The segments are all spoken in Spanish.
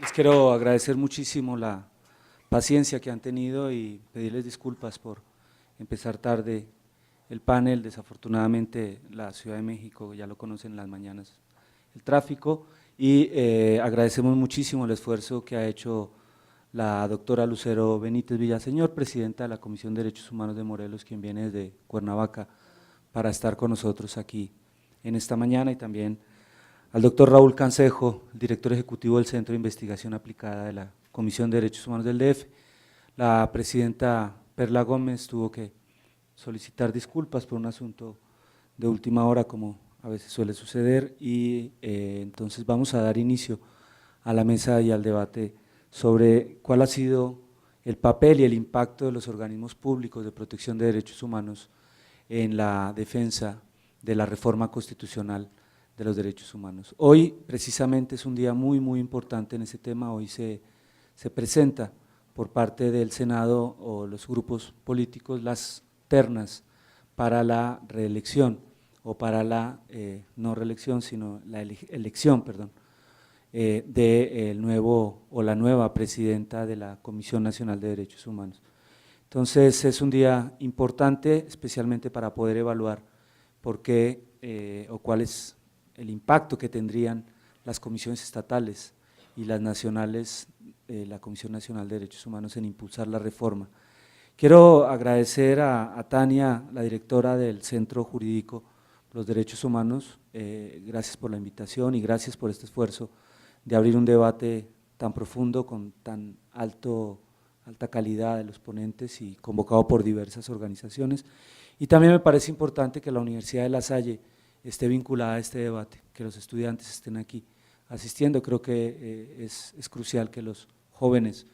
Les quiero agradecer muchísimo la paciencia que han tenido y pedirles disculpas por empezar tarde el panel. Desafortunadamente la Ciudad de México, ya lo conocen en las mañanas, el tráfico, y agradecemos muchísimo el esfuerzo que ha hecho la doctora Lucero Benítez Villaseñor, presidenta de la Comisión de Derechos Humanos de Morelos, quien viene desde Cuernavaca para estar con nosotros aquí en esta mañana, y también al doctor Raúl Cansejo, director ejecutivo del Centro de Investigación Aplicada de la Comisión de Derechos Humanos del DF. La presidenta Perla Gómez tuvo que solicitar disculpas por un asunto de última hora, como a veces suele suceder, y entonces vamos a dar inicio a la mesa y al debate sobre cuál ha sido el papel y el impacto de los organismos públicos de protección de derechos humanos en la defensa de la reforma constitucional de los derechos humanos. Hoy precisamente es un día muy importante en ese tema. Hoy se presenta por parte del Senado o los grupos políticos las ternas para la reelección o para la no reelección, sino la elección, perdón, del nuevo o la nueva presidenta de la Comisión Nacional de Derechos Humanos. Entonces es un día importante, especialmente para poder evaluar por qué o cuál es el impacto que tendrían las comisiones estatales y las nacionales, la Comisión Nacional de Derechos Humanos, en impulsar la reforma. Quiero agradecer a Tania, la directora del Centro Jurídico de los Derechos Humanos, gracias por la invitación y gracias por este esfuerzo de abrir un debate tan profundo, con tan alta calidad de los ponentes y convocado por diversas organizaciones. Y también me parece importante que la Universidad de La Salle esté vinculada a este debate, que los estudiantes estén aquí asistiendo. Creo que es crucial que los jóvenes,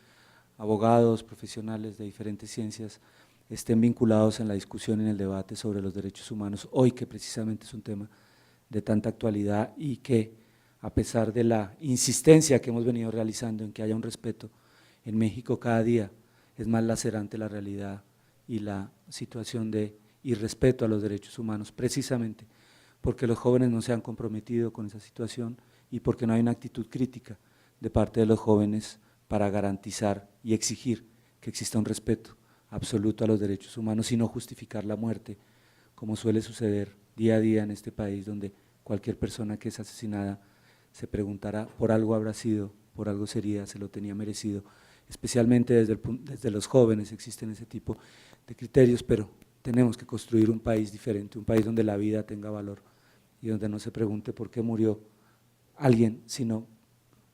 abogados, profesionales de diferentes ciencias, estén vinculados en la discusión, en el debate sobre los derechos humanos, hoy que precisamente es un tema de tanta actualidad y que, a pesar de la insistencia que hemos venido realizando en que haya un respeto, en México cada día es más lacerante la realidad y la situación de irrespeto a los derechos humanos, precisamente porque los jóvenes no se han comprometido con esa situación y porque no hay una actitud crítica de parte de los jóvenes para garantizar y exigir que exista un respeto absoluto a los derechos humanos y no justificar la muerte, como suele suceder día a día en este país, donde cualquier persona que es asesinada se preguntará: por algo habrá sido, por algo sería, se lo tenía merecido. Especialmente desde los jóvenes existen ese tipo de criterios, pero tenemos que construir un país diferente, un país donde la vida tenga valor y donde no se pregunte por qué murió alguien, sino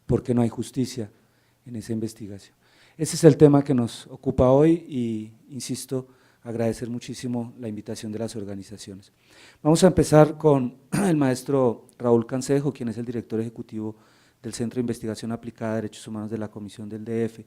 por qué no hay justicia en esa investigación. Ese es el tema que nos ocupa hoy y, insisto, agradecer muchísimo la invitación de las organizaciones. Vamos a empezar con el maestro Raúl Cansejo, quien es el director ejecutivo del Centro de Investigación Aplicada a Derechos Humanos de la Comisión del DF,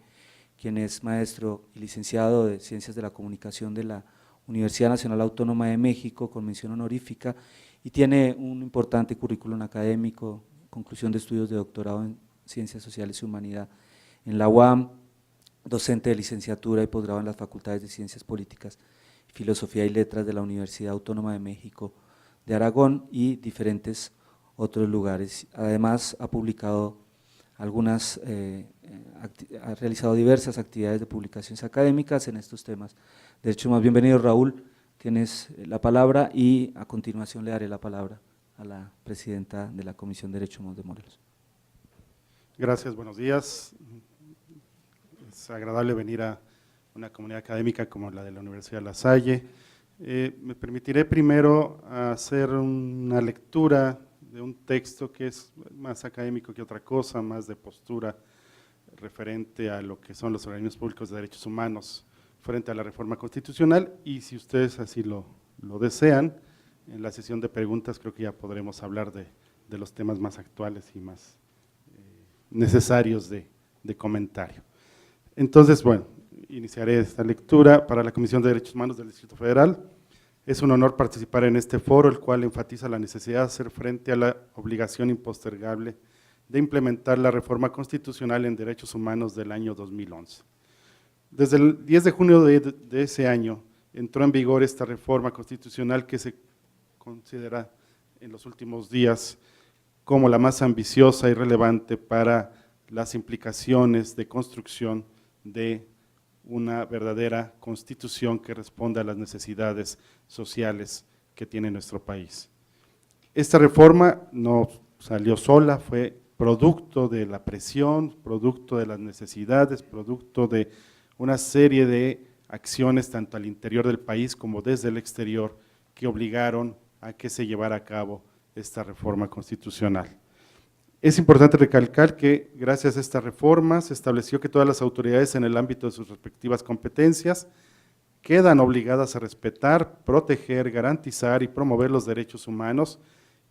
quien es maestro y licenciado de Ciencias de la Comunicación de la Universidad Nacional Autónoma de México, con mención honorífica, y tiene un importante currículum académico, conclusión de estudios de doctorado en Ciencias Sociales y Humanidad en la UAM, docente de licenciatura y posgrado en las Facultades de Ciencias Políticas, Filosofía y Letras de la Universidad Autónoma de México de Aragón y diferentes otros lugares. Además ha publicado ha realizado diversas actividades de publicaciones académicas en estos temas de derechos humanos. Bienvenido, Raúl, tienes la palabra y a continuación le daré la palabra a la presidenta de la Comisión de Derechos Humanos de Morelos. Gracias, buenos días. Es agradable venir a una comunidad académica como la de la Universidad de La Salle. Me permitiré primero hacer una lectura de un texto que es más académico que otra cosa, más de postura referente a lo que son los organismos públicos de derechos humanos frente a la reforma constitucional, y si ustedes así lo desean, en la sesión de preguntas creo que ya podremos hablar de los temas más actuales y más necesarios de comentario. Entonces, bueno, iniciaré esta lectura. Para la Comisión de Derechos Humanos del Distrito Federal, es un honor participar en este foro, el cual enfatiza la necesidad de hacer frente a la obligación impostergable de implementar la reforma constitucional en derechos humanos del año 2011. Desde el 10 de junio de ese año entró en vigor esta reforma constitucional que se considera en los últimos días como la más ambiciosa y relevante para las implicaciones de construcción de una verdadera constitución que responda a las necesidades sociales que tiene nuestro país. Esta reforma no salió sola, fue producto de la presión, producto de las necesidades, producto de una serie de acciones tanto al interior del país como desde el exterior que obligaron a que se llevara a cabo esta reforma constitucional. Es importante recalcar que gracias a esta reforma se estableció que todas las autoridades en el ámbito de sus respectivas competencias quedan obligadas a respetar, proteger, garantizar y promover los derechos humanos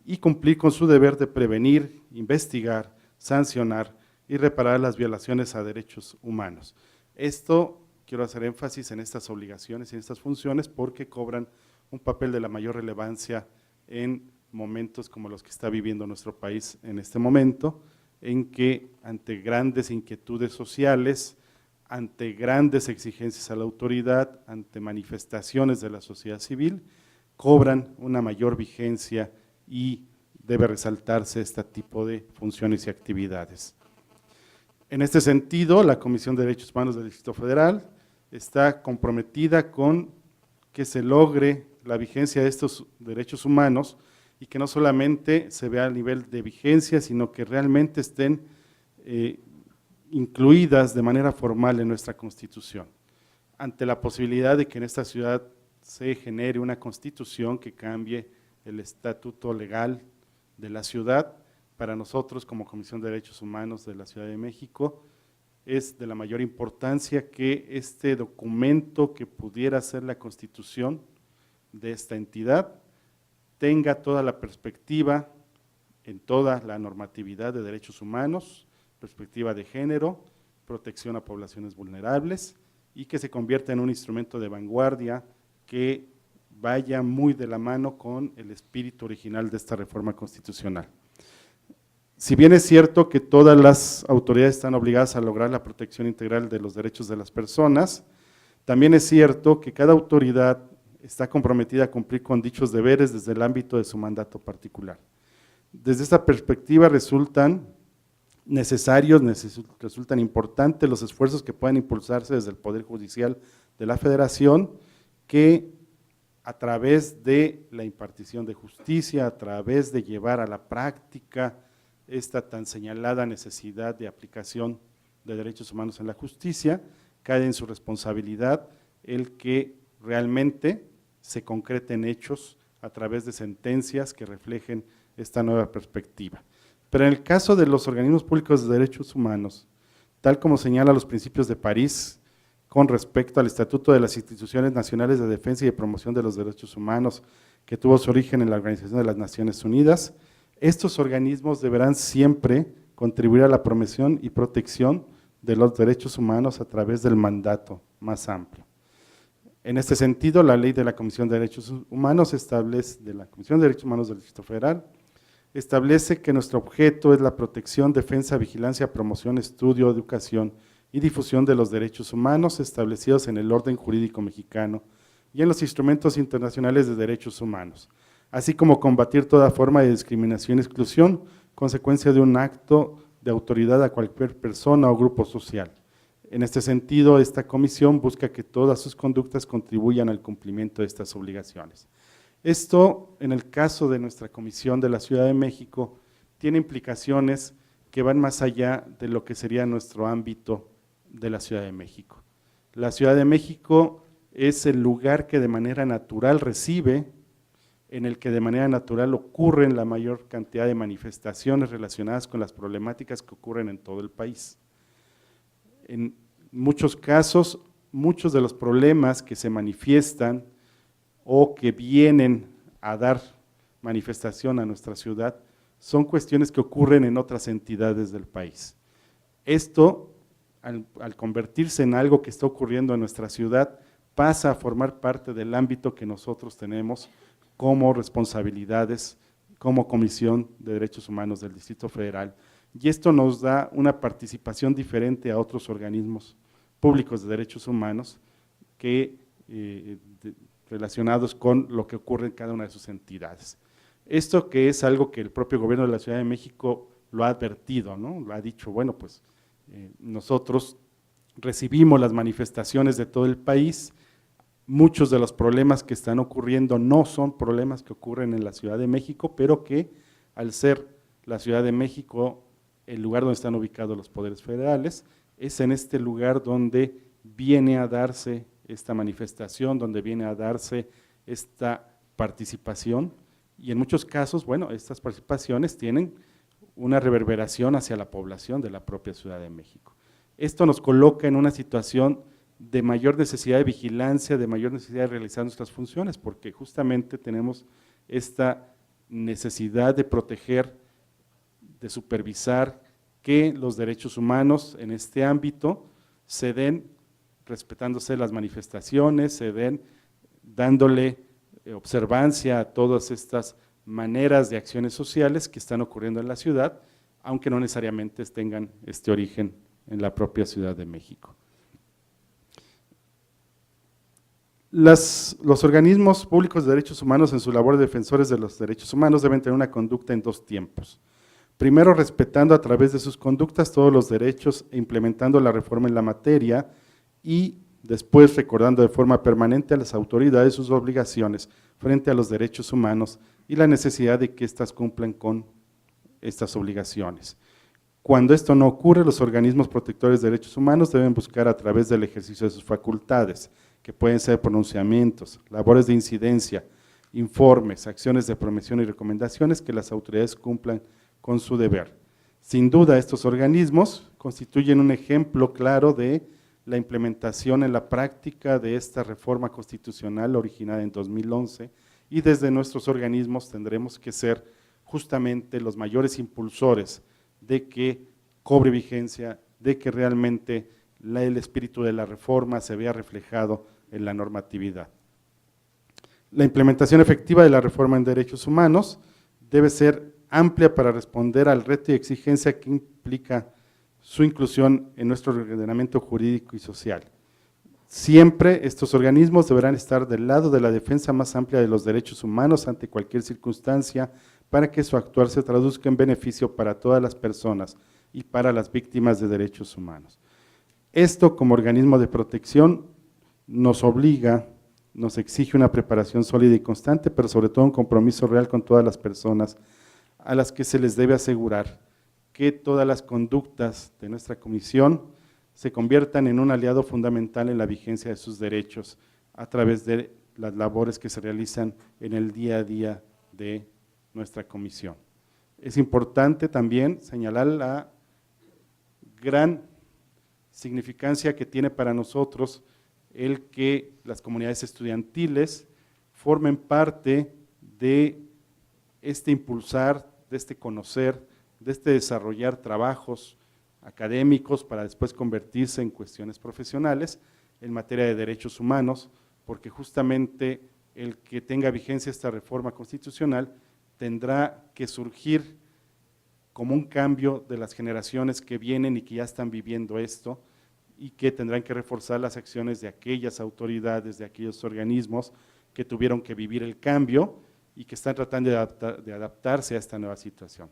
y cumplir con su deber de prevenir, investigar, sancionar y reparar las violaciones a derechos humanos. Esto, quiero hacer énfasis en estas obligaciones y en estas funciones porque cobran un papel de la mayor relevancia en momentos como los que está viviendo nuestro país en este momento, en que ante grandes inquietudes sociales, ante grandes exigencias a la autoridad, ante manifestaciones de la sociedad civil, cobran una mayor vigencia y debe resaltarse este tipo de funciones y actividades. En este sentido, la Comisión de Derechos Humanos del Distrito Federal está comprometida con que se logre la vigencia de estos derechos humanos y que no solamente se vea a nivel de vigencia, sino que realmente estén incluidas de manera formal en nuestra Constitución. Ante la posibilidad de que en esta ciudad se genere una Constitución que cambie el estatuto legal de la ciudad, para nosotros como Comisión de Derechos Humanos de la Ciudad de México es de la mayor importancia que este documento que pudiera ser la Constitución de esta entidad tenga toda la perspectiva en toda la normatividad de derechos humanos, perspectiva de género, protección a poblaciones vulnerables y que se convierta en un instrumento de vanguardia que vaya muy de la mano con el espíritu original de esta reforma constitucional. Si bien es cierto que todas las autoridades están obligadas a lograr la protección integral de los derechos de las personas, también es cierto que cada autoridad está comprometida a cumplir con dichos deberes desde el ámbito de su mandato particular. Desde esta perspectiva resultan necesarios, resultan importantes los esfuerzos que puedan impulsarse desde el Poder Judicial de la Federación, que a través de la impartición de justicia, a través de llevar a la práctica esta tan señalada necesidad de aplicación de derechos humanos en la justicia, cae en su responsabilidad el que realmente se concreten hechos a través de sentencias que reflejen esta nueva perspectiva. Pero en el caso de los organismos públicos de derechos humanos, tal como señala los principios de París con respecto al Estatuto de las Instituciones Nacionales de Defensa y de Promoción de los Derechos Humanos, que tuvo su origen en la Organización de las Naciones Unidas, estos organismos deberán siempre contribuir a la promoción y protección de los derechos humanos a través del mandato más amplio. En este sentido, la ley de la Comisión de Derechos Humanos de la Comisión de Derechos Humanos del Distrito Federal establece que nuestro objeto es la protección, defensa, vigilancia, promoción, estudio, educación y difusión de los derechos humanos establecidos en el orden jurídico mexicano y en los instrumentos internacionales de derechos humanos, así como combatir toda forma de discriminación y exclusión, consecuencia de un acto de autoridad a cualquier persona o grupo social. En este sentido, esta comisión busca que todas sus conductas contribuyan al cumplimiento de estas obligaciones. Esto, en el caso de nuestra comisión de la Ciudad de México, tiene implicaciones que van más allá de lo que sería nuestro ámbito de la Ciudad de México. La Ciudad de México es el lugar que de manera natural recibe, en el que de manera natural ocurren la mayor cantidad de manifestaciones relacionadas con las problemáticas que ocurren en todo el país. En muchos casos, muchos de los problemas que se manifiestan o que vienen a dar manifestación a nuestra ciudad son cuestiones que ocurren en otras entidades del país. Esto, al convertirse en algo que está ocurriendo en nuestra ciudad, pasa a formar parte del ámbito que nosotros tenemos como responsabilidades, como Comisión de Derechos Humanos del Distrito Federal, y esto nos da una participación diferente a otros organismos públicos de derechos humanos que relacionados con lo que ocurre en cada una de sus entidades. Esto que es algo que el propio gobierno de la Ciudad de México lo ha advertido, ¿no? Lo ha dicho, bueno, pues nosotros recibimos las manifestaciones de todo el país, muchos de los problemas que están ocurriendo no son problemas que ocurren en la Ciudad de México, pero que al ser la Ciudad de México el lugar donde están ubicados los poderes federales, es en este lugar donde viene a darse esta manifestación, donde viene a darse esta participación, y en muchos casos, bueno, estas participaciones tienen una reverberación hacia la población de la propia Ciudad de México. Esto nos coloca en una situación de mayor necesidad de vigilancia, de mayor necesidad de realizar nuestras funciones, porque justamente tenemos esta necesidad de proteger, de supervisar que los derechos humanos en este ámbito se den respetándose las manifestaciones, se den dándole observancia a todas estas maneras de acciones sociales que están ocurriendo en la ciudad, aunque no necesariamente tengan este origen en la propia Ciudad de México. Los organismos públicos de derechos humanos en su labor de defensores de los derechos humanos deben tener una conducta en dos tiempos. Primero, respetando a través de sus conductas todos los derechos e implementando la reforma en la materia, y después recordando de forma permanente a las autoridades sus obligaciones frente a los derechos humanos y la necesidad de que éstas cumplan con estas obligaciones. Cuando esto no ocurre, los organismos protectores de derechos humanos deben buscar a través del ejercicio de sus facultades, que pueden ser pronunciamientos, labores de incidencia, informes, acciones de promoción y recomendaciones, que las autoridades cumplan con su deber. Sin duda, estos organismos constituyen un ejemplo claro de la implementación en la práctica de esta reforma constitucional originada en 2011, y desde nuestros organismos tendremos que ser justamente los mayores impulsores de que cobre vigencia, de que realmente el espíritu de la reforma se vea reflejado en la normatividad. La implementación efectiva de la reforma en derechos humanos debe ser amplia para responder al reto y exigencia que implica su inclusión en nuestro ordenamiento jurídico y social. Siempre estos organismos deberán estar del lado de la defensa más amplia de los derechos humanos ante cualquier circunstancia, para que su actuar se traduzca en beneficio para todas las personas y para las víctimas de derechos humanos. Esto, como organismo de protección, nos obliga, nos exige una preparación sólida y constante, pero sobre todo un compromiso real con todas las personas a las que se les debe asegurar que todas las conductas de nuestra comisión se conviertan en un aliado fundamental en la vigencia de sus derechos a través de las labores que se realizan en el día a día de nuestra comisión. Es importante también señalar la gran significancia que tiene para nosotros el que las comunidades estudiantiles formen parte de este impulsar, de este conocer, de este desarrollar trabajos académicos para después convertirse en cuestiones profesionales en materia de derechos humanos, porque justamente el que tenga vigencia esta reforma constitucional tendrá que surgir como un cambio de las generaciones que vienen y que ya están viviendo esto, y que tendrán que reforzar las acciones de aquellas autoridades, de aquellos organismos que tuvieron que vivir el cambio y que están tratando de adaptarse a esta nueva situación.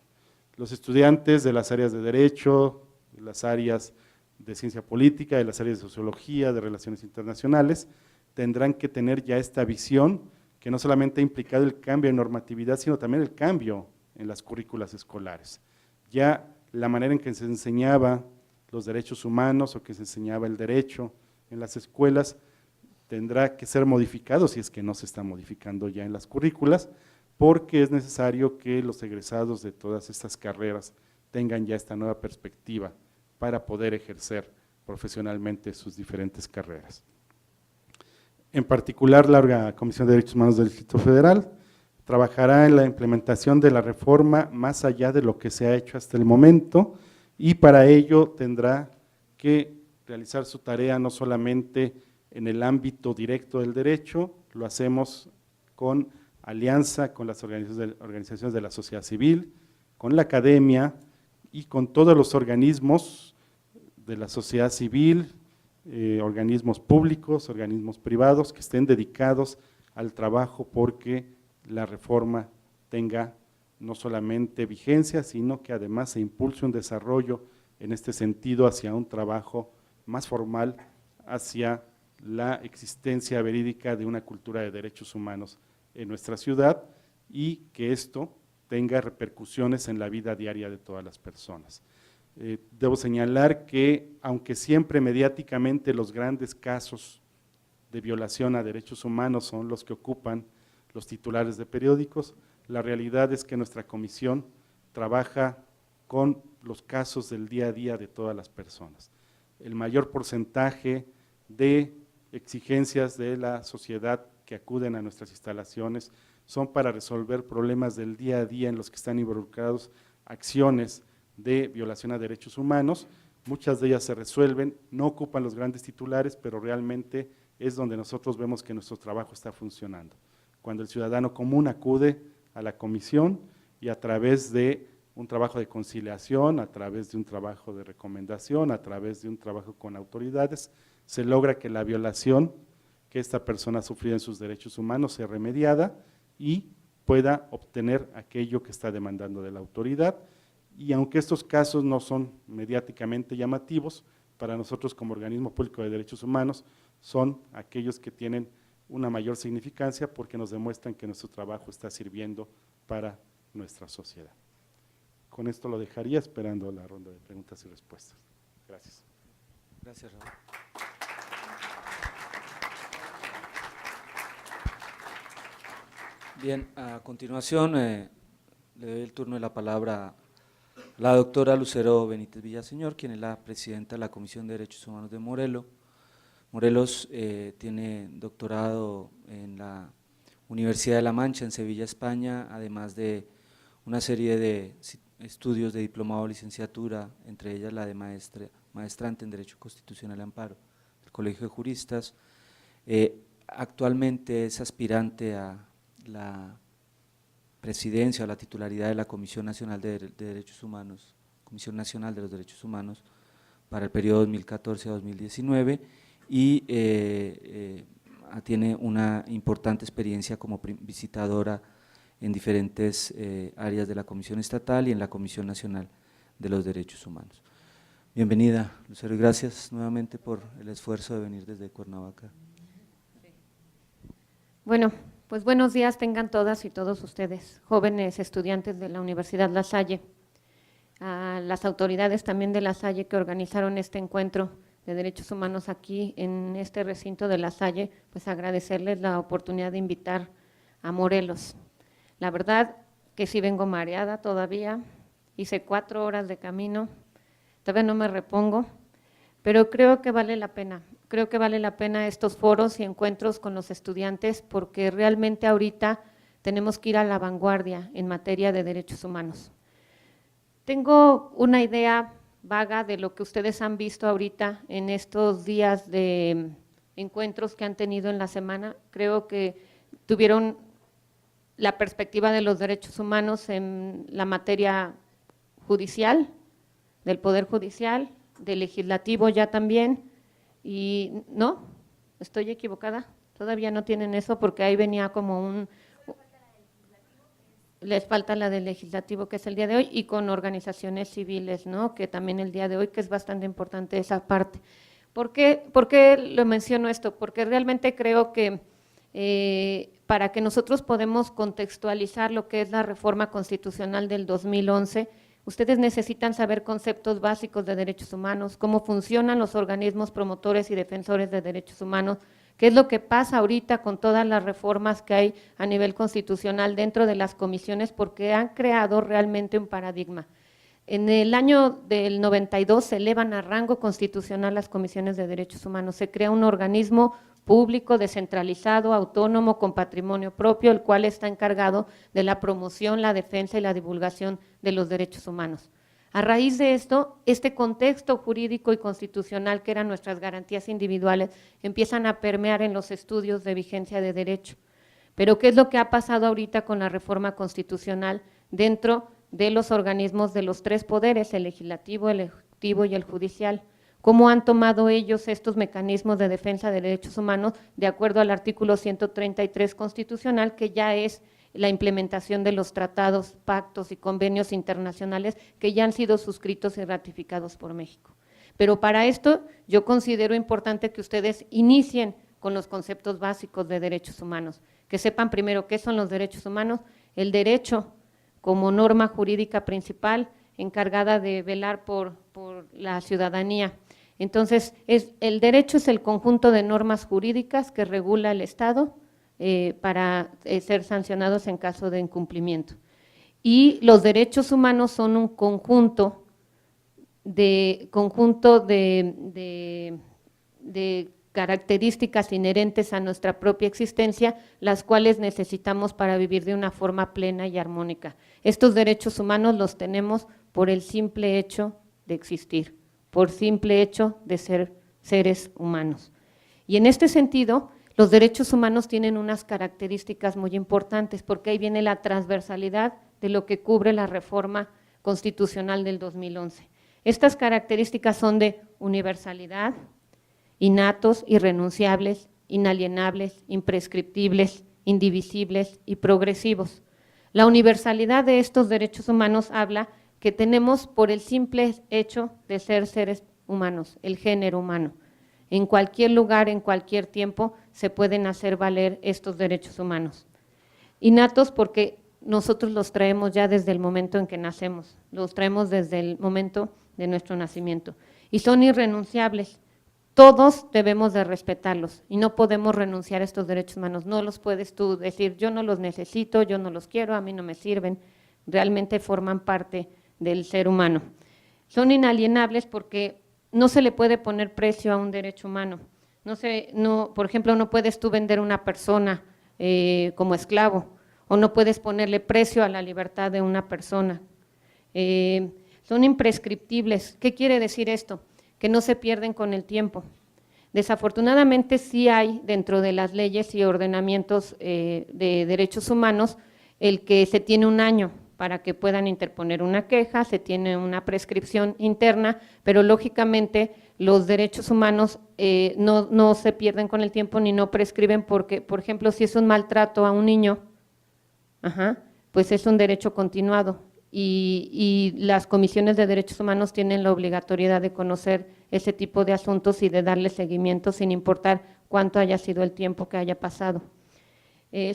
Los estudiantes de las áreas de Derecho, de las áreas de Ciencia Política, de las áreas de Sociología, de Relaciones Internacionales, tendrán que tener ya esta visión que no solamente ha implicado el cambio en normatividad, sino también el cambio en las currículas escolares. Ya la manera en que se enseñaba los derechos humanos o que se enseñaba el derecho en las escuelas tendrá que ser modificado, si es que no se está modificando ya en las currículas, porque es necesario que los egresados de todas estas carreras tengan ya esta nueva perspectiva para poder ejercer profesionalmente sus diferentes carreras. En particular, la Comisión de Derechos Humanos del Distrito Federal trabajará en la implementación de la reforma más allá de lo que se ha hecho hasta el momento, y para ello tendrá que realizar su tarea no solamente en el ámbito directo del derecho, lo hacemos con alianza con las organizaciones de la sociedad civil, con la academia y con todos los organismos de la sociedad civil, organismos públicos, organismos privados que estén dedicados al trabajo porque la reforma tenga no solamente vigencia, sino que además se impulse un desarrollo en este sentido hacia un trabajo más formal, hacia la existencia verídica de una cultura de derechos humanos en nuestra ciudad y que esto tenga repercusiones en la vida diaria de todas las personas. Debo señalar que, aunque siempre mediáticamente los grandes casos de violación a derechos humanos son los que ocupan los titulares de periódicos, la realidad es que nuestra comisión trabaja con los casos del día a día de todas las personas. El mayor porcentaje de exigencias de la sociedad que acuden a nuestras instalaciones son para resolver problemas del día a día en los que están involucrados acciones de violación a derechos humanos. Muchas de ellas se resuelven, no ocupan los grandes titulares, pero realmente es donde nosotros vemos que nuestro trabajo está funcionando. Cuando el ciudadano común acude a la comisión y a través de un trabajo de conciliación, a través de un trabajo de recomendación, a través de un trabajo con autoridades, se logra que la violación que esta persona ha sufrido en sus derechos humanos sea remediada y pueda obtener aquello que está demandando de la autoridad. Y aunque estos casos no son mediáticamente llamativos, para nosotros como organismo público de derechos humanos son aquellos que tienen una mayor significancia porque nos demuestran que nuestro trabajo está sirviendo para nuestra sociedad. Con esto lo dejaría esperando la ronda de preguntas y respuestas. Gracias. Gracias, Raúl. Bien, a continuación le doy el turno de la palabra a la doctora Lucero Benítez Villaseñor, quien es la presidenta de la Comisión de Derechos Humanos de Morelos. Morelos tiene doctorado en la Universidad de La Mancha, en Sevilla, España, además de una serie de estudios de diplomado o licenciatura, entre ellas la de maestrante en Derecho Constitucional y Amparo del Colegio de Juristas. Actualmente es aspirante a la presidencia o la titularidad de la Comisión Nacional de Derechos Humanos, Comisión Nacional de los Derechos Humanos para el periodo 2014 a 2019 y tiene una importante experiencia como visitadora en diferentes áreas de la Comisión Estatal y en la Comisión Nacional de los Derechos Humanos. Bienvenida, Lucero, y gracias nuevamente por el esfuerzo de venir desde Cuernavaca. Bueno, pues buenos días tengan todas y todos ustedes, jóvenes estudiantes de la Universidad La Salle, a las autoridades también de La Salle que organizaron este encuentro de derechos humanos aquí en este recinto de La Salle, pues agradecerles la oportunidad de invitar a Morelos. La verdad que sí vengo mareada todavía, hice 4 horas de camino, todavía no me repongo, pero creo que vale la pena. Creo que vale la pena estos foros y encuentros con los estudiantes porque realmente ahorita tenemos que ir a la vanguardia en materia de derechos humanos. Tengo una idea vaga de lo que ustedes han visto ahorita en estos días de encuentros que han tenido en la semana. Creo que tuvieron la perspectiva de los derechos humanos en la materia judicial, del Poder Judicial, del Legislativo ya también. Y no, estoy equivocada, todavía no tienen eso porque ahí venía como les falta la del legislativo que es el día de hoy y con organizaciones civiles, ¿no? Que también el día de hoy que es bastante importante esa parte. ¿Por qué lo menciono esto? Porque realmente creo que para que nosotros podamos contextualizar lo que es la reforma constitucional del 2011, ustedes necesitan saber conceptos básicos de derechos humanos, cómo funcionan los organismos promotores y defensores de derechos humanos, qué es lo que pasa ahorita con todas las reformas que hay a nivel constitucional dentro de las comisiones, porque han creado realmente un paradigma. En el año del 92 se elevan a rango constitucional las comisiones de derechos humanos, se crea un organismo público, descentralizado, autónomo, con patrimonio propio, el cual está encargado de la promoción, la defensa y la divulgación de los derechos humanos. A raíz de esto, este contexto jurídico y constitucional que eran nuestras garantías individuales empiezan a permear en los estudios de vigencia de derecho. Pero ¿qué es lo que ha pasado ahorita con la reforma constitucional dentro de los organismos de los 3 poderes, el legislativo, el ejecutivo y el judicial? ¿Cómo han tomado ellos estos mecanismos de defensa de derechos humanos de acuerdo al artículo 133 constitucional, que ya es la implementación de los tratados, pactos y convenios internacionales que ya han sido suscritos y ratificados por México. Pero para esto yo considero importante que ustedes inicien con los conceptos básicos de derechos humanos, que sepan primero qué son los derechos humanos, el derecho como norma jurídica principal encargada de velar por la ciudadanía. Entonces, el derecho es el conjunto de normas jurídicas que regula el Estado para ser sancionados en caso de incumplimiento. Y los derechos humanos son un conjunto de características inherentes a nuestra propia existencia, las cuales necesitamos para vivir de una forma plena y armónica. Estos derechos humanos los tenemos por el simple hecho de existir, por simple hecho de ser seres humanos. Y en este sentido, los derechos humanos tienen unas características muy importantes, porque ahí viene la transversalidad de lo que cubre la reforma constitucional del 2011. Estas características son de universalidad, innatos, irrenunciables, inalienables, imprescriptibles, indivisibles y progresivos. La universalidad de estos derechos humanos habla que tenemos por el simple hecho de ser seres humanos, el género humano. En cualquier lugar, en cualquier tiempo, se pueden hacer valer estos derechos humanos. Innatos porque nosotros los traemos ya desde el momento en que nacemos, los traemos desde el momento de nuestro nacimiento. Y son irrenunciables. Todos debemos de respetarlos y no podemos renunciar a estos derechos humanos. No los puedes tú decir, yo no los necesito, yo no los quiero, a mí no me sirven. Realmente forman parte del ser humano. Son inalienables porque no se le puede poner precio a un derecho humano. Por ejemplo, no puedes tú vender a una persona como esclavo, o no puedes ponerle precio a la libertad de una persona. Son imprescriptibles. ¿Qué quiere decir esto? Que no se pierden con el tiempo. Desafortunadamente sí hay dentro de las leyes y ordenamientos de derechos humanos el que se tiene un año para que puedan interponer una queja, se tiene una prescripción interna, pero lógicamente los derechos humanos no se pierden con el tiempo ni no prescriben porque, por ejemplo, si es un maltrato a un niño, pues es un derecho continuado y las comisiones de derechos humanos tienen la obligatoriedad de conocer ese tipo de asuntos y de darle seguimiento sin importar cuánto haya sido el tiempo que haya pasado.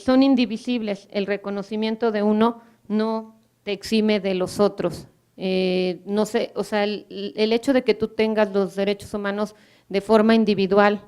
Son indivisibles, el reconocimiento de uno no te exime de los otros. No sé, o sea, el hecho de que tú tengas los derechos humanos de forma individual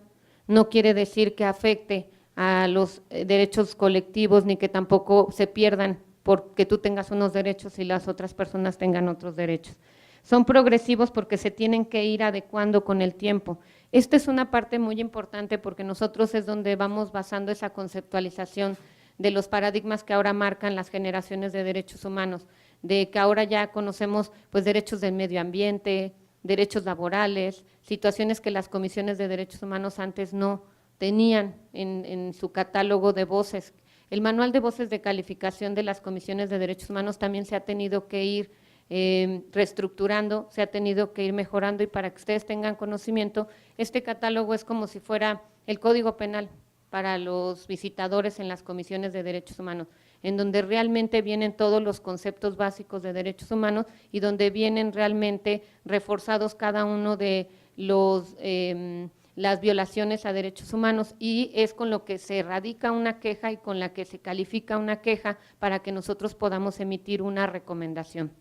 no quiere decir que afecte a los derechos colectivos ni que tampoco se pierdan porque tú tengas unos derechos y las otras personas tengan otros derechos. Son progresivos porque se tienen que ir adecuando con el tiempo. Esta es una parte muy importante porque nosotros es donde vamos basando esa conceptualización de los paradigmas que ahora marcan las generaciones de derechos humanos, de que ahora ya conocemos pues derechos del medio ambiente, derechos laborales, situaciones que las comisiones de derechos humanos antes no tenían en su catálogo de voces. El manual de voces de calificación de las comisiones de derechos humanos también se ha tenido que ir reestructurando, se ha tenido que ir mejorando y para que ustedes tengan conocimiento, este catálogo es como si fuera el Código Penal para los visitadores en las comisiones de derechos humanos, en donde realmente vienen todos los conceptos básicos de derechos humanos y donde vienen realmente reforzados cada uno de las violaciones a derechos humanos y es con lo que se radica una queja y con la que se califica una queja para que nosotros podamos emitir una recomendación.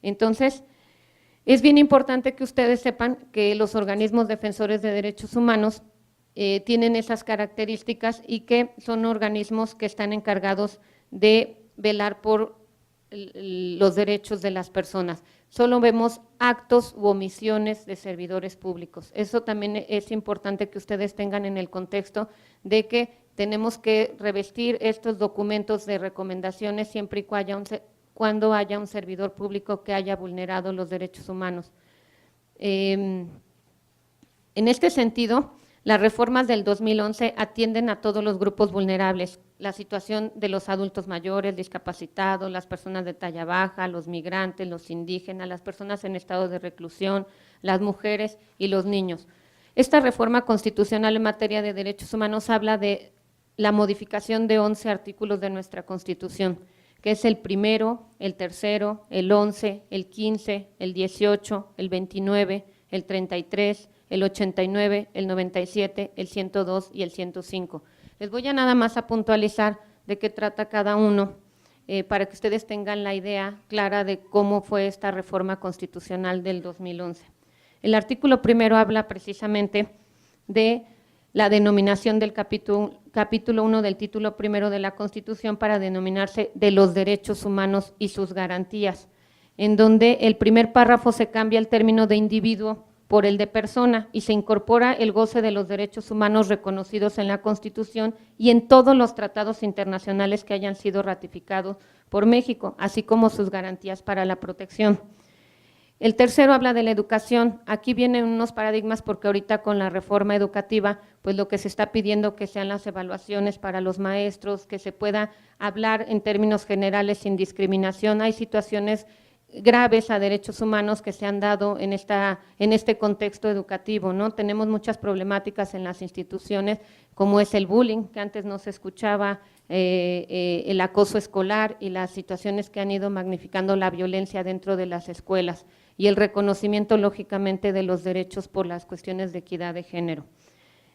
Entonces, es bien importante que ustedes sepan que los organismos defensores de derechos humanos tienen esas características y que son organismos que están encargados de velar por los derechos de las personas. Solo vemos actos u omisiones de servidores públicos. Eso también es importante que ustedes tengan en el contexto de que tenemos que revestir estos documentos de recomendaciones siempre y cuando haya un servidor público que haya vulnerado los derechos humanos. En este sentido, las reformas del 2011 atienden a todos los grupos vulnerables, la situación de los adultos mayores, discapacitados, las personas de talla baja, los migrantes, los indígenas, las personas en estado de reclusión, las mujeres y los niños. Esta reforma constitucional en materia de derechos humanos habla de la modificación de 11 artículos de nuestra Constitución, que es el primero, el tercero, el 11, el 15, el 18, el 29, el 33, el 89, el 97, el 102 y el 105. Les voy a nada más a puntualizar de qué trata cada uno, para que ustedes tengan la idea clara de cómo fue esta reforma constitucional del 2011. El artículo primero habla precisamente de la denominación del capítulo 1 del título primero de la Constitución para denominarse de los derechos humanos y sus garantías, en donde el primer párrafo se cambia el término de individuo por el de persona y se incorpora el goce de los derechos humanos reconocidos en la Constitución y en todos los tratados internacionales que hayan sido ratificados por México, así como sus garantías para la protección. El tercero habla de la educación. Aquí vienen unos paradigmas porque ahorita con la reforma educativa, pues lo que se está pidiendo que sean las evaluaciones para los maestros, que se pueda hablar en términos generales sin discriminación. Hay situaciones graves a derechos humanos que se han dado en este contexto educativo, ¿no? Tenemos muchas problemáticas en las instituciones, como es el bullying, que antes no se escuchaba, el acoso escolar y las situaciones que han ido magnificando la violencia dentro de las escuelas y el reconocimiento, lógicamente, de los derechos por las cuestiones de equidad de género.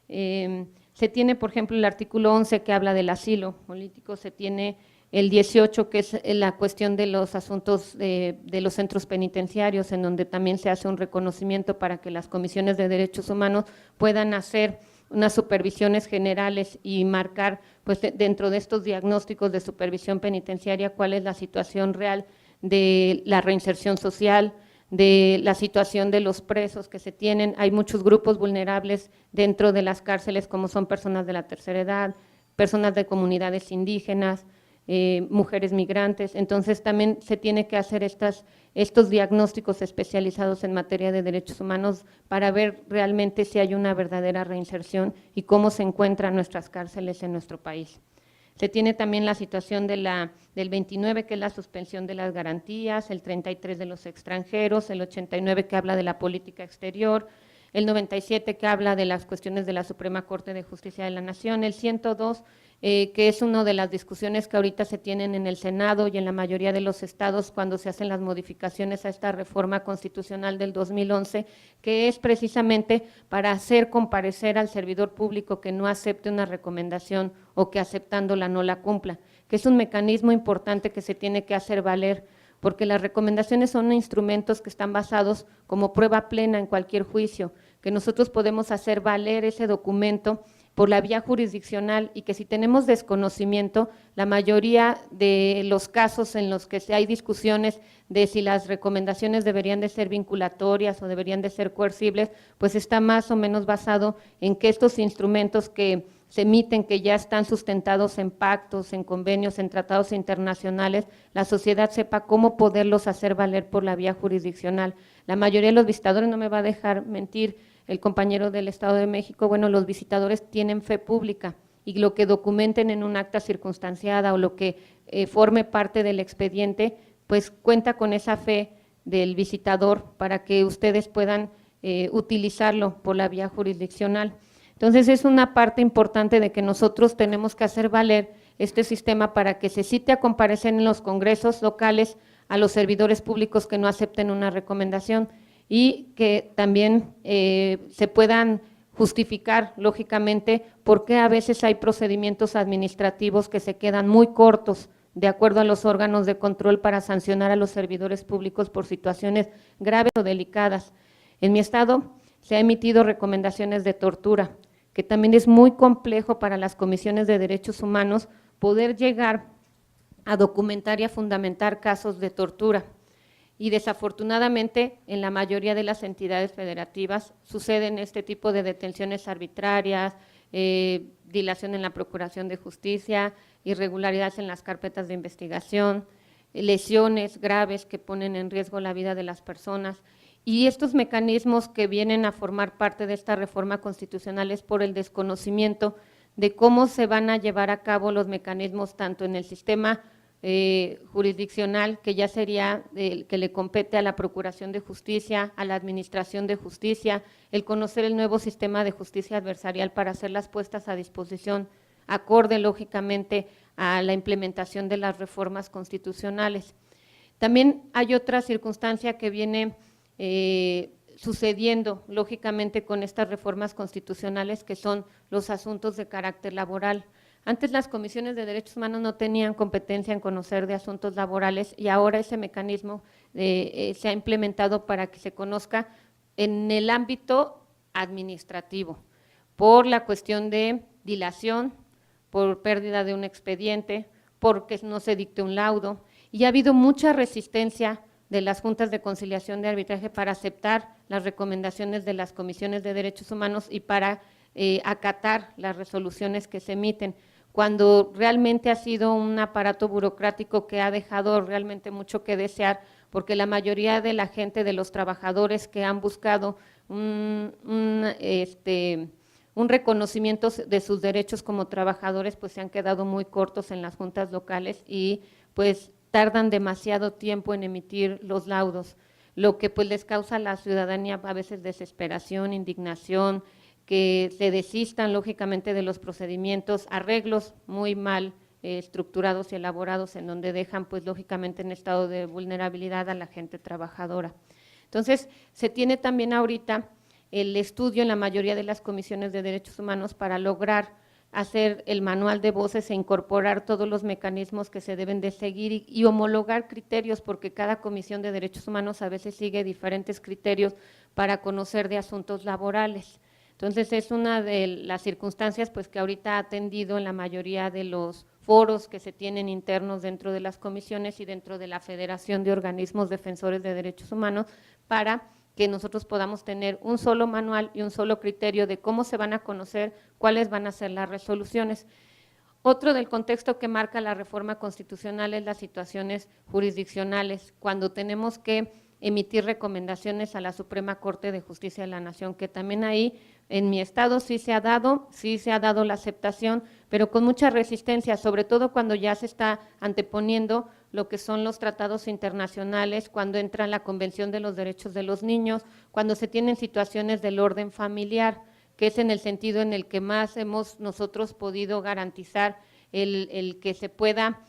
Se tiene, por ejemplo, el artículo 11 que habla del asilo político, se tiene el 18 que es la cuestión de los asuntos de los centros penitenciarios, en donde también se hace un reconocimiento para que las comisiones de derechos humanos puedan hacer unas supervisiones generales y marcar, pues, dentro de estos diagnósticos de supervisión penitenciaria cuál es la situación real de la reinserción social, de la situación de los presos que se tienen. Hay muchos grupos vulnerables dentro de las cárceles, como son personas de la tercera edad, personas de comunidades indígenas, mujeres migrantes. Entonces también se tiene que hacer estos diagnósticos especializados en materia de derechos humanos para ver realmente si hay una verdadera reinserción y cómo se encuentran nuestras cárceles en nuestro país. Se tiene también la situación del 29, que es la suspensión de las garantías, el 33 de los extranjeros, el 89 que habla de la política exterior, el 97 que habla de las cuestiones de la Suprema Corte de Justicia de la Nación, el 102 que es una de las discusiones que ahorita se tienen en el Senado y en la mayoría de los estados cuando se hacen las modificaciones a esta reforma constitucional del 2011, que es precisamente para hacer comparecer al servidor público que no acepte una recomendación o que aceptándola no la cumpla, que es un mecanismo importante que se tiene que hacer valer, porque las recomendaciones son instrumentos que están basados como prueba plena en cualquier juicio, que nosotros podemos hacer valer ese documento por la vía jurisdiccional y que si tenemos desconocimiento, la mayoría de los casos en los que hay discusiones de si las recomendaciones deberían de ser vinculatorias o deberían de ser coercibles, pues está más o menos basado en que estos instrumentos que se emiten, que ya están sustentados en pactos, en convenios, en tratados internacionales, la sociedad sepa cómo poderlos hacer valer por la vía jurisdiccional. La mayoría de los visitadores, no me va a dejar mentir el compañero del Estado de México, bueno, los visitadores tienen fe pública y lo que documenten en un acta circunstanciada o lo que forme parte del expediente, pues cuenta con esa fe del visitador para que ustedes puedan utilizarlo por la vía jurisdiccional. Entonces, es una parte importante de que nosotros tenemos que hacer valer este sistema para que se cite a comparecer en los congresos locales a los servidores públicos que no acepten una recomendación y que también se puedan justificar, lógicamente, por qué a veces hay procedimientos administrativos que se quedan muy cortos de acuerdo a los órganos de control para sancionar a los servidores públicos por situaciones graves o delicadas. En mi estado se han emitido recomendaciones de tortura, que también es muy complejo para las comisiones de derechos humanos poder llegar a documentar y a fundamentar casos de tortura. Y desafortunadamente en la mayoría de las entidades federativas suceden este tipo de detenciones arbitrarias, dilación en la procuración de justicia, irregularidades en las carpetas de investigación, lesiones graves que ponen en riesgo la vida de las personas. Y estos mecanismos que vienen a formar parte de esta reforma constitucional es por el desconocimiento de cómo se van a llevar a cabo los mecanismos tanto en el sistema jurisdiccional, que ya sería el que le compete a la Procuración de Justicia, a la Administración de Justicia, el conocer el nuevo sistema de justicia adversarial para hacer las puestas a disposición acorde lógicamente a la implementación de las reformas constitucionales. También hay otra circunstancia que viene sucediendo lógicamente con estas reformas constitucionales, que son los asuntos de carácter laboral. Antes las comisiones de derechos humanos no tenían competencia en conocer de asuntos laborales y ahora ese mecanismo se ha implementado para que se conozca en el ámbito administrativo, por la cuestión de dilación, por pérdida de un expediente, porque no se dicte un laudo, y ha habido mucha resistencia de las juntas de conciliación de arbitraje para aceptar las recomendaciones de las comisiones de derechos humanos y para acatar las resoluciones que se emiten, cuando realmente ha sido un aparato burocrático que ha dejado realmente mucho que desear, porque la mayoría de la gente, de los trabajadores que han buscado un reconocimiento de sus derechos como trabajadores, pues se han quedado muy cortos en las juntas locales y pues tardan demasiado tiempo en emitir los laudos, lo que pues les causa a la ciudadanía a veces desesperación, indignación, que se desistan lógicamente de los procedimientos, arreglos muy mal estructurados y elaborados en donde dejan pues lógicamente en estado de vulnerabilidad a la gente trabajadora. Entonces, se tiene también ahorita el estudio en la mayoría de las comisiones de derechos humanos para lograr hacer el manual de voces e incorporar todos los mecanismos que se deben de seguir y homologar criterios, porque cada comisión de derechos humanos a veces sigue diferentes criterios para conocer de asuntos laborales. Entonces, es una de las circunstancias pues que ahorita ha atendido en la mayoría de los foros que se tienen internos dentro de las comisiones y dentro de la Federación de Organismos Defensores de Derechos Humanos, para que nosotros podamos tener un solo manual y un solo criterio de cómo se van a conocer, cuáles van a ser las resoluciones. Otro del contexto que marca la reforma constitucional es las situaciones jurisdiccionales, cuando tenemos que emitir recomendaciones a la Suprema Corte de Justicia de la Nación, que también ahí en mi estado sí se ha dado la aceptación, pero con mucha resistencia, sobre todo cuando ya se está anteponiendo lo que son los tratados internacionales, cuando entra la Convención de los Derechos de los Niños, cuando se tienen situaciones del orden familiar, que es en el sentido en el que más hemos nosotros podido garantizar el que se pueda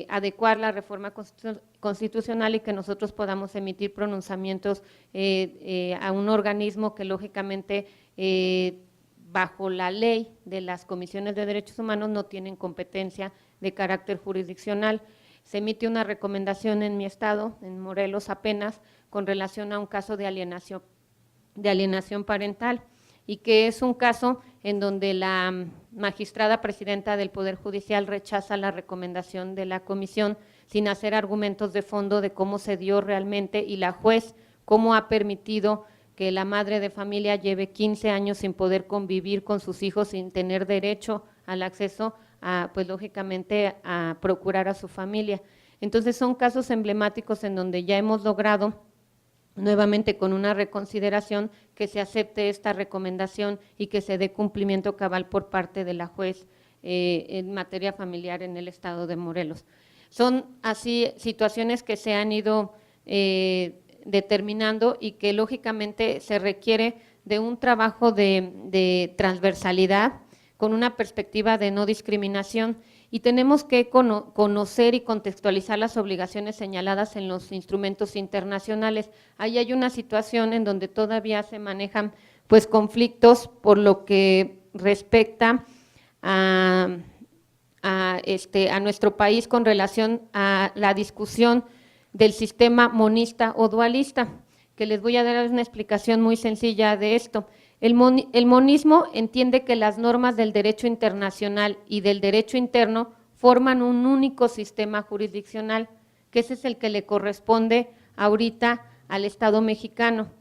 adecuar la reforma constitucional y que nosotros podamos emitir pronunciamientos a un organismo que lógicamente bajo la ley de las comisiones de derechos humanos no tienen competencia de carácter jurisdiccional. Se emite una recomendación en mi estado, en Morelos apenas, con relación a un caso de alienación parental, y que es un caso en donde la magistrada presidenta del Poder Judicial rechaza la recomendación de la comisión sin hacer argumentos de fondo de cómo se dio realmente, y la juez cómo ha permitido que la madre de familia lleve 15 años sin poder convivir con sus hijos, sin tener derecho al acceso a, pues lógicamente, a procurar a su familia. Entonces son casos emblemáticos en donde ya hemos logrado nuevamente con una reconsideración que se acepte esta recomendación y que se dé cumplimiento cabal por parte de la juez en materia familiar en el estado de Morelos. Son así situaciones que se han ido determinando y que lógicamente se requiere de un trabajo de transversalidad con una perspectiva de no discriminación, y tenemos que conocer y contextualizar las obligaciones señaladas en los instrumentos internacionales. Ahí hay una situación en donde todavía se manejan pues conflictos por lo que respecta a nuestro país con relación a la discusión del sistema monista o dualista, que les voy a dar una explicación muy sencilla de esto. El monismo entiende que las normas del derecho internacional y del derecho interno forman un único sistema jurisdiccional, que ese es el que le corresponde ahorita al Estado mexicano,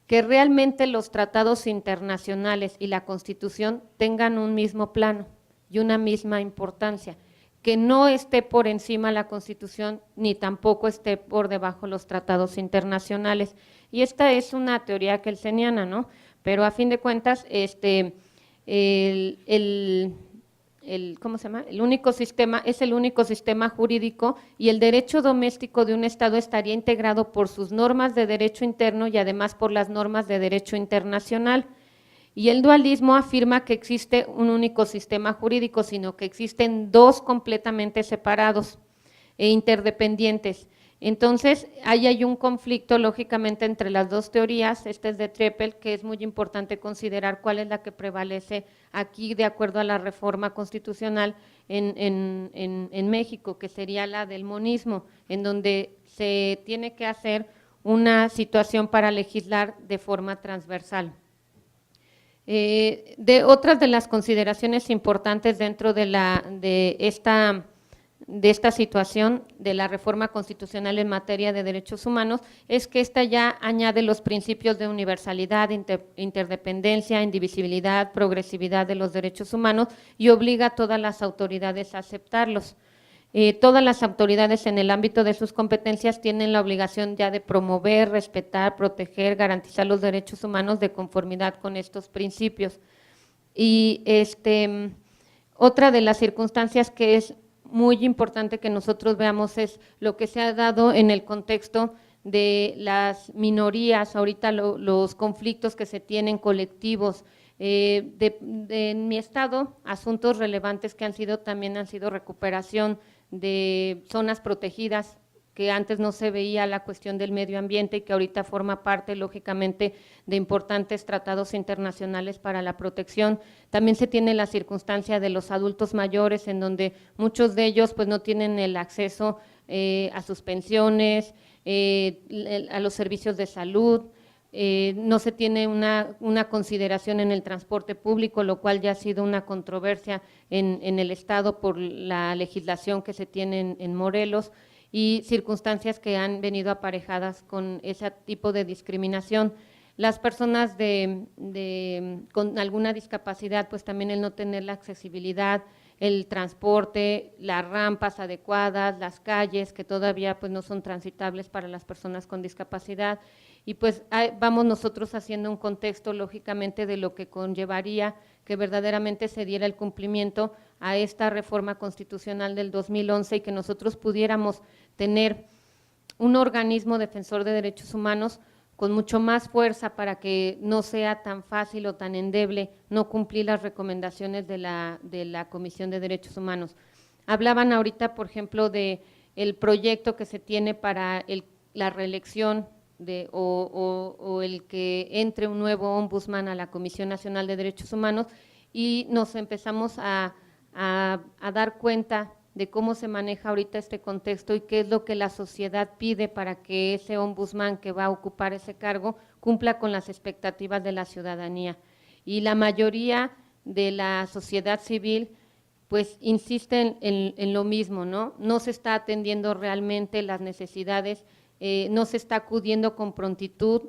que realmente los tratados internacionales y la Constitución tengan un mismo plano y una misma importancia, que no esté por encima la Constitución ni tampoco esté por debajo los tratados internacionales. Y esta es una teoría kelseniana, ¿no? Pero a fin de cuentas, ¿cómo se llama? El único sistema es el único sistema jurídico, y el derecho doméstico de un Estado estaría integrado por sus normas de derecho interno y además por las normas de derecho internacional. Y el dualismo afirma que existe un único sistema jurídico, sino que existen dos completamente separados e interdependientes. Entonces, ahí hay un conflicto, lógicamente, entre las dos teorías. Este es de Treppel, que es muy importante considerar cuál es la que prevalece aquí de acuerdo a la reforma constitucional en México, que sería la del monismo, en donde se tiene que hacer una situación para legislar de forma transversal. De otras de las consideraciones importantes dentro de esta situación de la reforma constitucional en materia de derechos humanos es que esta ya añade los principios de universalidad, interdependencia, indivisibilidad, progresividad de los derechos humanos y obliga a todas las autoridades a aceptarlos. Todas las autoridades en el ámbito de sus competencias tienen la obligación ya de promover, respetar, proteger, garantizar los derechos humanos de conformidad con estos principios. Y otra de las circunstancias que es muy importante que nosotros veamos es lo que se ha dado en el contexto de las minorías, ahorita los conflictos que se tienen colectivos. En mi estado, asuntos relevantes que también han sido recuperación de zonas protegidas, que antes no se veía la cuestión del medio ambiente y que ahorita forma parte, lógicamente, de importantes tratados internacionales para la protección. También se tiene la circunstancia de los adultos mayores, en donde muchos de ellos pues no tienen el acceso a sus pensiones, a los servicios de salud, no se tiene una consideración en el transporte público, lo cual ya ha sido una controversia en el Estado por la legislación que se tiene en Morelos y circunstancias que han venido aparejadas con ese tipo de discriminación. Las personas con alguna discapacidad, pues también el no tener la accesibilidad, el transporte, las rampas adecuadas, las calles que todavía pues no son transitables para las personas con discapacidad. Y pues vamos nosotros haciendo un contexto, lógicamente, de lo que conllevaría que verdaderamente se diera el cumplimiento a esta reforma constitucional del 2011 y que nosotros pudiéramos tener un organismo defensor de derechos humanos con mucho más fuerza para que no sea tan fácil o tan endeble no cumplir las recomendaciones de la Comisión de Derechos Humanos. Hablaban ahorita, por ejemplo, de el proyecto que se tiene para la reelección o el que entre un nuevo ombudsman a la Comisión Nacional de Derechos Humanos y nos empezamos a dar cuenta de cómo se maneja ahorita este contexto y qué es lo que la sociedad pide para que ese ombudsman que va a ocupar ese cargo cumpla con las expectativas de la ciudadanía. Y la mayoría de la sociedad civil pues insiste en lo mismo, ¿no? No se está atendiendo realmente las necesidades, no se está acudiendo con prontitud,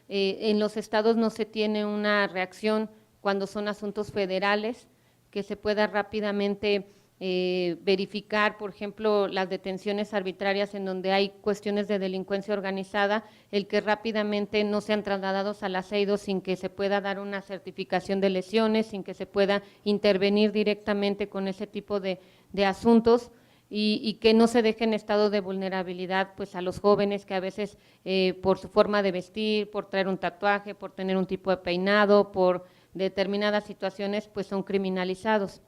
en los estados no se tiene una reacción cuando son asuntos federales, que se pueda rápidamente verificar, por ejemplo, las detenciones arbitrarias en donde hay cuestiones de delincuencia organizada, el que rápidamente no sean trasladados al aceido sin que se pueda dar una certificación de lesiones, sin que se pueda intervenir directamente con ese tipo de asuntos y que no se deje en estado de vulnerabilidad pues a los jóvenes que a veces por su forma de vestir, por traer un tatuaje, por tener un tipo de peinado, por determinadas situaciones pues son criminalizados.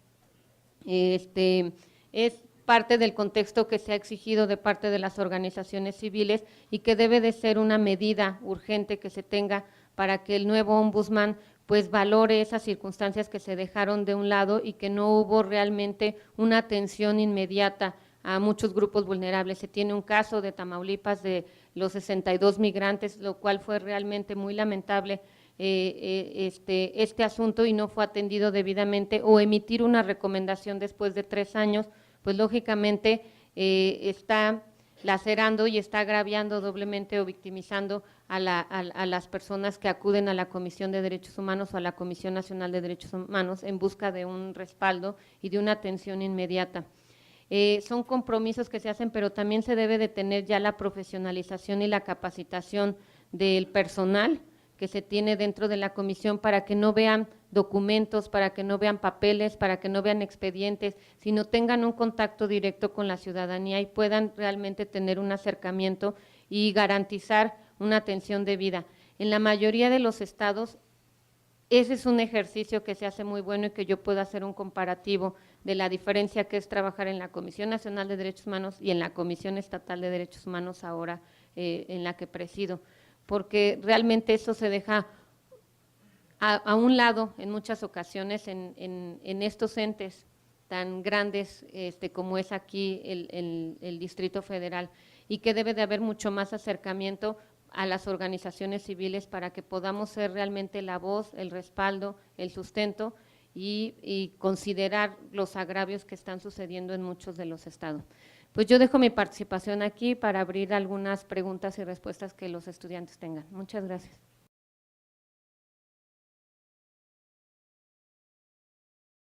Es parte del contexto que se ha exigido de parte de las organizaciones civiles y que debe de ser una medida urgente que se tenga para que el nuevo ombudsman pues valore esas circunstancias que se dejaron de un lado y que no hubo realmente una atención inmediata a muchos grupos vulnerables. Se tiene un caso de Tamaulipas de los 62 migrantes, lo cual fue realmente muy lamentable este asunto y no fue atendido debidamente o emitir una recomendación después de 3 años, pues lógicamente está lacerando y está agraviando doblemente o victimizando a las personas que acuden a la Comisión de Derechos Humanos o a la Comisión Nacional de Derechos Humanos en busca de un respaldo y de una atención inmediata. Son compromisos que se hacen, pero también se debe de tener ya la profesionalización y la capacitación del personal que se tiene dentro de la comisión para que no vean documentos, para que no vean papeles, para que no vean expedientes, sino tengan un contacto directo con la ciudadanía y puedan realmente tener un acercamiento y garantizar una atención debida. En la mayoría de los estados ese es un ejercicio que se hace muy bueno y que yo puedo hacer un comparativo de la diferencia que es trabajar en la Comisión Nacional de Derechos Humanos y en la Comisión Estatal de Derechos Humanos ahora en la que presido, porque realmente eso se deja a un lado en muchas ocasiones en estos entes tan grandes como es aquí el Distrito Federal, y que debe de haber mucho más acercamiento a las organizaciones civiles para que podamos ser realmente la voz, el respaldo, el sustento y considerar los agravios que están sucediendo en muchos de los estados. Pues yo dejo mi participación aquí para abrir algunas preguntas y respuestas que los estudiantes tengan. Muchas gracias.